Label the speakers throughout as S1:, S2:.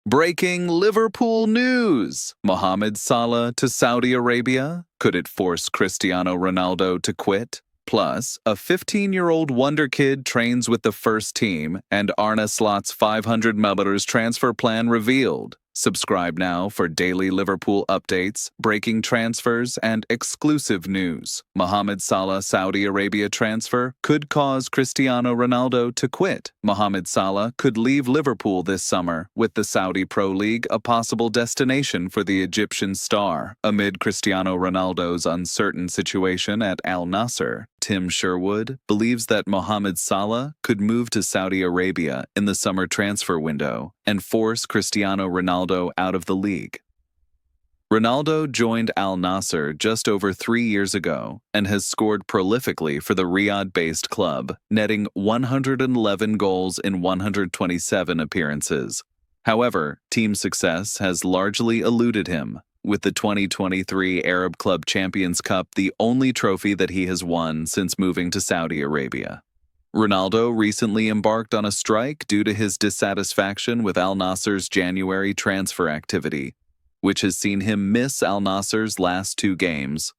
S1: Breaking Liverpool news! Mohamed Salah to Saudi Arabia? Could it force Cristiano Ronaldo to quit? Plus, a 15-year-old Wonderkid trains with the first team, and Arne Slot's 500 million transfer plan revealed. Subscribe now for daily Liverpool updates, breaking transfers, and exclusive news. Mohamed Salah Saudi Arabia transfer could cause Cristiano Ronaldo to quit. Mohamed Salah could leave Liverpool this summer, with the Saudi Pro League a possible destination for the Egyptian star. Amid Cristiano Ronaldo's uncertain situation at Al Nassr, Tim Sherwood believes that Mohamed Salah could move to Saudi Arabia in the summer transfer window and force Cristiano Ronaldo out of the league. Ronaldo joined Al Nassr just over 3 years ago and has scored prolifically for the Riyadh-based club, netting 111 goals in 127 appearances. However, team success has largely eluded him, with the 2023 Arab Club Champions Cup the only trophy that he has won since moving to Saudi Arabia. Ronaldo recently embarked on a strike due to his dissatisfaction with Al Nassr's January transfer activity, which has seen him miss Al Nassr's last 2 games.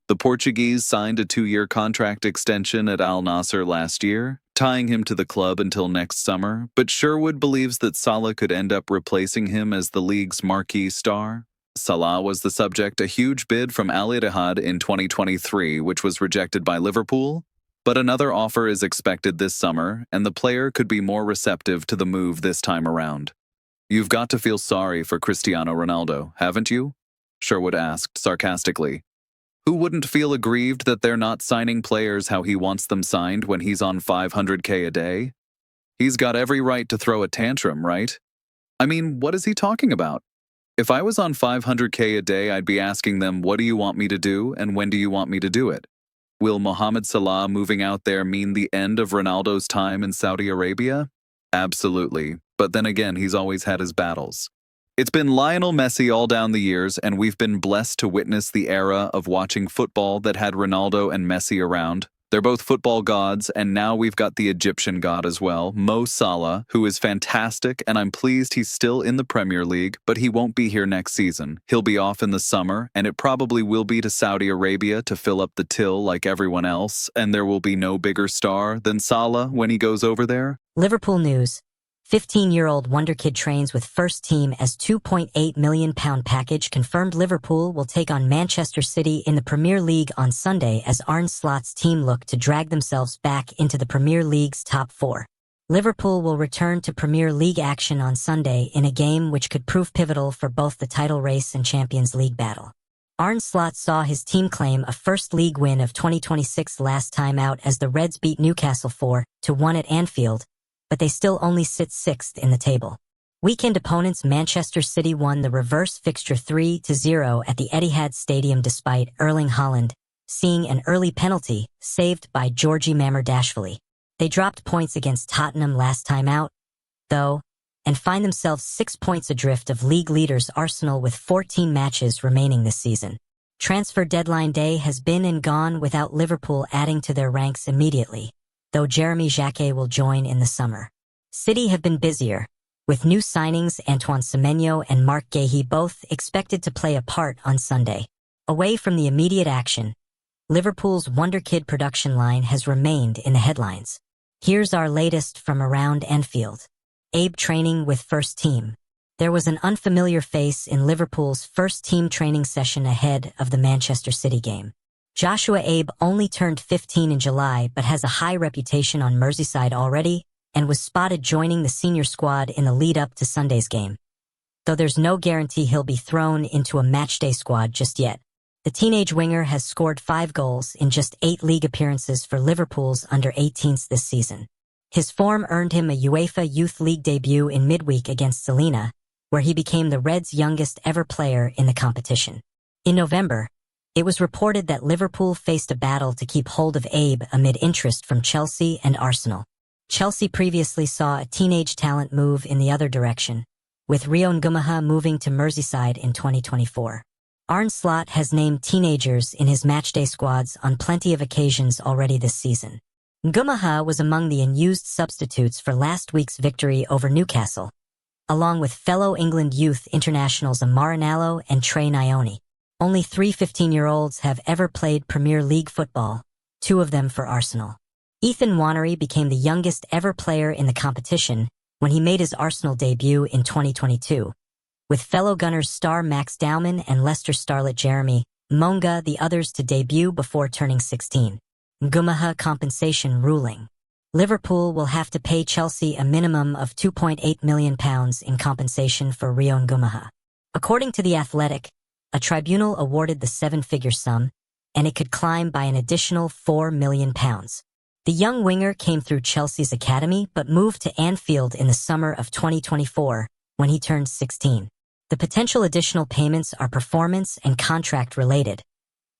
S1: The Portuguese signed a 2-year contract extension at Al Nassr last year, tying him to the club until next summer, but Sherwood believes that Salah could end up replacing him as the league's marquee star. Salah was the subject of a huge bid from Al Ittihad in 2023, which was rejected by Liverpool, but another offer is expected this summer, and the player could be more receptive to the move this time around. "You've got to feel sorry for Cristiano Ronaldo, haven't you?" Sherwood asked sarcastically. "Who wouldn't feel aggrieved that they're not signing players how he wants them signed when he's on 500K a day? He's got every right to throw a tantrum, right? I mean, what is he talking about? If I was on 500K a day, I'd be asking them, what do you want me to do and when do you want me to do it? Will Mohamed Salah moving out there mean the end of Ronaldo's time in Saudi Arabia? Absolutely, but then again, he's always had his battles. It's been Lionel Messi all down the years, and we've been blessed to witness the era of watching football that had Ronaldo and Messi around. They're both football gods, and now we've got the Egyptian god as well, Mo Salah, who is fantastic, and I'm pleased he's still in the Premier League, but he won't be here next season. He'll be off in the summer, and it probably will be to Saudi Arabia to fill up the till like everyone else, and there will be no bigger star than Salah when he goes over there."
S2: Liverpool news. 15-year-old Wonderkid trains with first team as £2.8 million package confirmed. Liverpool will take on Manchester City in the Premier League on Sunday as Arne Slot's team look to drag themselves back into the Premier League's top 4. Liverpool will return to Premier League action on Sunday in a game which could prove pivotal for both the title race and Champions League battle. Arne Slot saw his team claim a first league win of 2026 last time out as the Reds beat Newcastle 4-1 at Anfield, but they still only sit 6th in the table. Weekend opponents Manchester City won the reverse fixture 3-0 at the Etihad Stadium despite Erling Haaland seeing an early penalty saved by Georgi Mamardashvili. They dropped points against Tottenham last time out, though, and find themselves 6 points adrift of league leaders Arsenal with 14 matches remaining this season. Transfer deadline day has been and gone without Liverpool adding to their ranks immediately, though Jeremy Jacquet will join in the summer. City have been busier, with new signings Antoine Semenyo and Mark Guéhi both expected to play a part on Sunday. Away from the immediate action, Liverpool's Wonderkid production line has remained in the headlines. Here's our latest from around Anfield. Abe training with first team. There was an unfamiliar face in Liverpool's first team training session ahead of the Manchester City game. Joshua Abe only turned 15 in July but has a high reputation on Merseyside already and was spotted joining the senior squad in the lead-up to Sunday's game. Though there's no guarantee he'll be thrown into a matchday squad just yet. The teenage winger has scored 5 goals in just 8 league appearances for Liverpool's under-18s this season. His form earned him a UEFA Youth League debut in midweek against Salina, where he became the Reds' youngest ever player in the competition. In November, it was reported that Liverpool faced a battle to keep hold of Abe amid interest from Chelsea and Arsenal. Chelsea previously saw a teenage talent move in the other direction, with Rio Ngumaha moving to Merseyside in 2024. Arne Slot has named teenagers in his matchday squads on plenty of occasions already this season. Ngumaha was among the unused substitutes for last week's victory over Newcastle,
S3: along with fellow England youth internationals Marinello and Trey Nyoni. Only 3 15-year-olds have ever played Premier League football, 2 of them for Arsenal. Ethan Nwaneri became the youngest ever player in the competition when he made his Arsenal debut in 2022, with fellow Gunners star Max Dowman and Leicester starlet Jeremy Monga the others to debut before turning 16. Ngumaha compensation ruling. Liverpool will have to pay Chelsea a minimum of £2.8 million in compensation for Rio Ngumaha. According to The Athletic, a tribunal awarded the 7-figure sum, and it could climb by an additional £4 million. The young winger came through Chelsea's academy but moved to Anfield in the summer of 2024 when he turned 16. The potential additional payments are performance and contract related,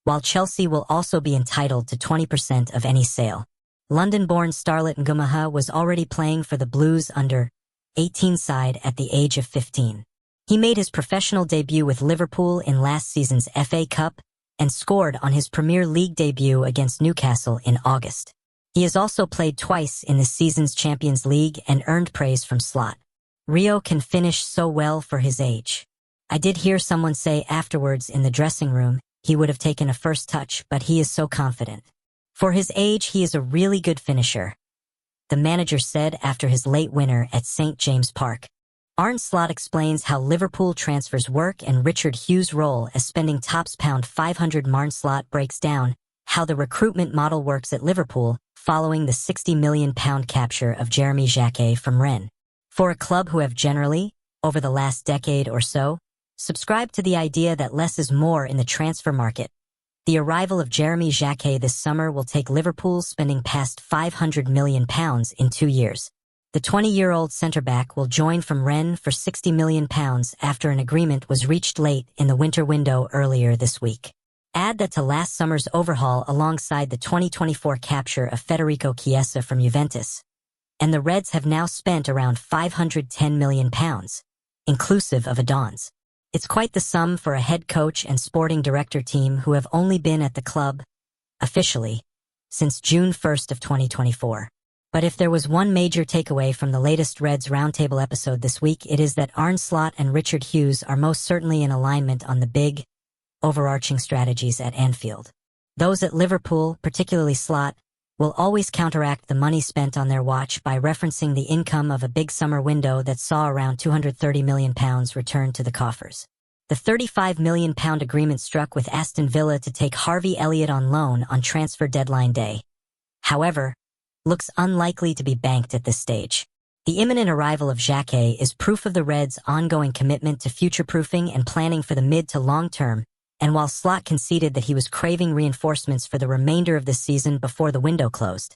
S3: while Chelsea will also be entitled to 20% of any sale. London-born starlet Ngumaha was already playing for the Blues under-18 side at the age of 15. He made his professional debut with Liverpool in last season's FA Cup and scored on his Premier League debut against Newcastle in August. He has also played twice in this season's Champions League and earned praise from Slot. Rio can finish so well for his age. I did hear someone say afterwards in the dressing room he would have taken a first touch, but he is so confident. For his age, he is a really good finisher, the manager said after his late winner at St. James Park. Arne Slot explains how Liverpool transfers work and Richard Hughes' role as spending tops £500 million. Slot breaks down how the recruitment model works at Liverpool following the £60 million capture of Jeremy Jacquet from Rennes. For a club who have generally, over the last decade or so, subscribed to the idea that less is more in the transfer market, the arrival of Jeremy Jacquet this summer will take Liverpool spending past £500 million in 2 years. The 20-year-old centre-back will join from Rennes for £60 million after an agreement was reached late in the winter window earlier this week. Add that to last summer's overhaul alongside the 2024 capture of Federico Chiesa from Juventus, and the Reds have now spent around £510 million, inclusive of add-ons. It's quite the sum for a head coach and sporting director team who have only been at the club, officially, since June 1st of 2024. But if there was one major takeaway from the latest Reds Roundtable episode this week, it is that Arne Slot and Richard Hughes are most certainly in alignment on the big, overarching strategies at Anfield. Those at Liverpool, particularly Slot, will always counteract the money spent on their watch by referencing the income of a big summer window that saw around £230 million returned to the coffers. The £35 million agreement struck with Aston Villa to take Harvey Elliott on loan on transfer deadline day, however, looks unlikely to be banked at this stage. The imminent arrival of Jacquet is proof of the Reds' ongoing commitment to future-proofing and planning for the mid to long term, and while Slot conceded that he was craving reinforcements for the remainder of this season before the window closed,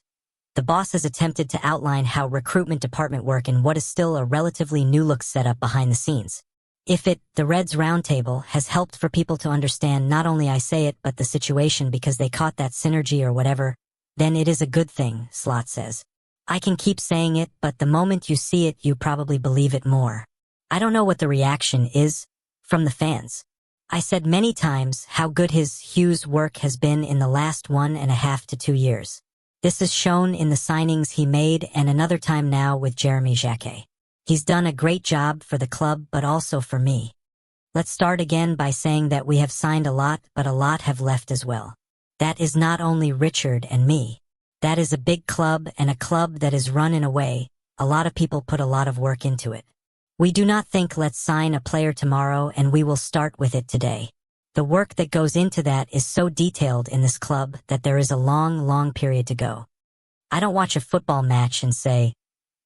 S3: the boss has attempted to outline how recruitment department work in what is still a relatively new-look setup behind the scenes. If the Reds Roundtable has helped for people to understand not only I say it but the situation because they caught that synergy or whatever, then it is a good thing, Slot says. I can keep saying it, but the moment you see it, you probably believe it more. I don't know what the reaction is from the fans. I said many times how good his Hughes work has been in the last 1.5 to 2 years. This is shown in the signings he made and another time now with Jeremy Jacquet. He's done a great job for the club but also for me. Let's start again by saying that we have signed a lot, but a lot have left as well. That is not only Richard and me. That is a big club and a club that is run in a way a lot of people put a lot of work into it. We do not think let's sign a player tomorrow and we will start with it today. The work that goes into that is so detailed in this club that there is a long period to go. I don't watch a football match and say,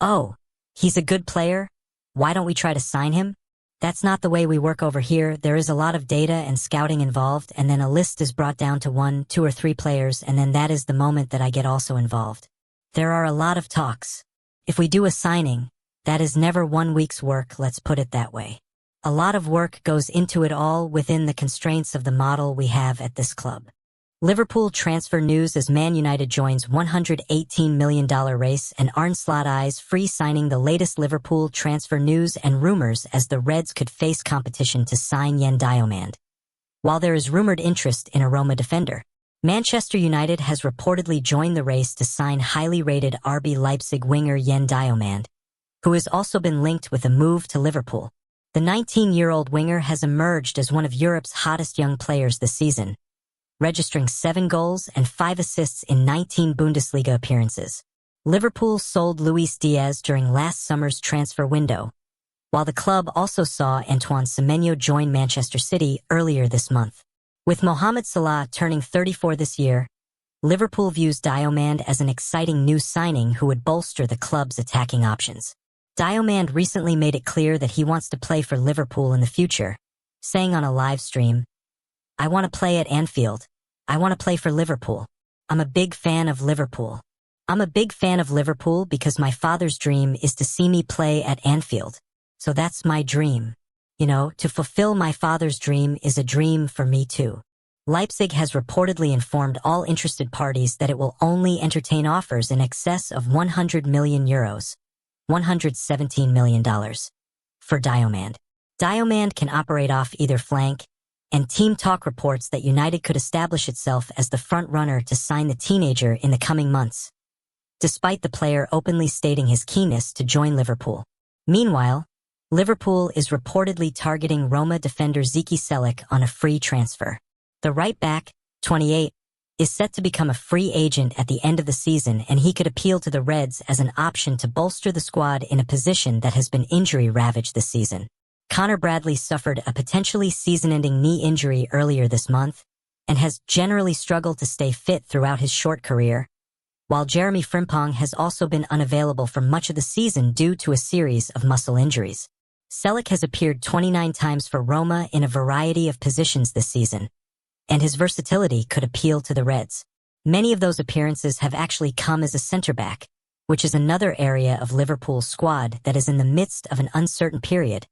S3: oh, he's a good player, why don't we try to sign him? That's not the way we work over here. There is a lot of data and scouting involved, and then a list is brought down to 1, 2 or 3 players, and then that is the moment that I get also involved. There are a lot of talks. If we do a signing, that is never 1 week's work, let's put it that way. A lot of work goes into it all within the constraints of the model we have at this club. Liverpool transfer news as Man United joins $118 million race, and Arne Slot eyes free signing the latest Liverpool transfer news and rumors as the Reds could face competition to sign Yen Diomande. While there is rumored interest in a Roma defender, Manchester United has reportedly joined the race to sign highly rated RB Leipzig winger Yen Diomande,
S2: who has also been linked with a move to Liverpool. The 19-year-old winger has emerged as one of Europe's hottest young players this season, registering 7 goals and 5 assists in 19 Bundesliga appearances. Liverpool sold Luis Diaz during last summer's transfer window, while the club also saw Antoine Semenyo join Manchester City earlier this month. With Mohamed Salah turning 34 this year, Liverpool views Diomande as an exciting new signing who would bolster the club's attacking options. Diomande recently made it clear that he wants to play for Liverpool in the future, saying on a live stream, "I want to play at Anfield. I want to play for Liverpool. I'm a big fan of Liverpool. I'm a big fan of Liverpool because my father's dream is to see me play at Anfield. So that's my dream. You know, to fulfill my father's dream is a dream for me too." Leipzig has reportedly informed all interested parties that it will only entertain offers in excess of €100 million, $117 million, for Diomande. Diomande can operate off either flank, and Team Talk reports that United could establish itself as the front-runner to sign the teenager in the coming months, despite the player openly stating his keenness to join Liverpool. Meanwhile, Liverpool is reportedly targeting Roma defender Zeki Celik on a free transfer. The right-back, 28, is set to become a free agent at the end of the season, and he could appeal to the Reds as an option to bolster the squad in a position that has been injury-ravaged this season. Connor Bradley suffered a potentially season-ending knee injury earlier this month and has generally struggled to stay fit throughout his short career, while Jeremy Frimpong has also been unavailable for much of the season due to a series of muscle injuries. Celik has appeared 29 times for Roma in a variety of positions this season, and his versatility could appeal to the Reds. Many of those appearances have actually come as a centre-back, which is another area of Liverpool's squad that is in the midst of an uncertain period,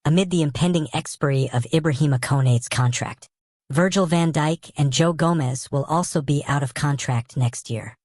S2: amid the impending expiry of Ibrahima Konate's contract. Virgil van Dijk and Joe Gomez will also be out of contract next year.